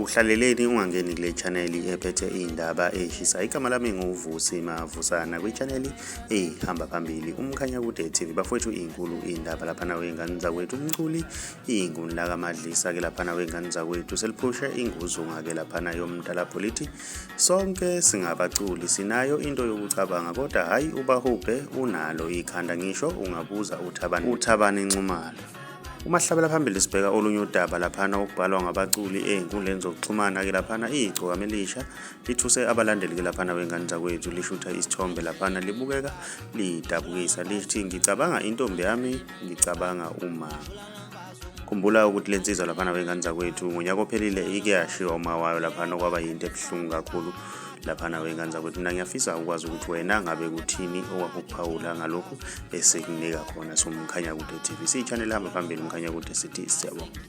Uhlaleleni ungangeni kule channel ephethe indaba eshisa. Igama lami nguVusi Mavusana kwi-channel ehamba phambili uMkhanyakude TV. Bafowethu inkulu indaba lapha na wengane zakwethu umculi inguni kaMadlisa ke lapha na wengane zakwethu seliphushe inguzunga ke lapha na yomdala politi. Sonke singabaculi sinayo into yokucabanga kodwa hayi ubahubhe unalo ikhanda ngisho ungabuza uThabani Ncumalo. Umahlabela phambili sibheka olunye udaba laphana okubhalwa ngabaculi einkundleni zokuxhumana ke laphana igcokama elisha lithuse abalandeli ke laphana wengane zakwethu lishutha isithombe laphana libukeka lidabukisa lithi ngicabanga intombi yami ngicabanga uma. Khumbula ukuthi lensizwa laphana wengane zakwethu ngonyaka ophelile ike yashiwa uma wayo laphana kwaba yinto ebuhlungu kakhulu laphana wengane zakwethu. Mina ngiyafisa ukwazi ukuthi wena ngabe kuthini okwakuphawula ngalokhu esekunika khona soMkhanyakude TV. Siyichanel hamba phambili uMkhanyakude sithi siyabonga.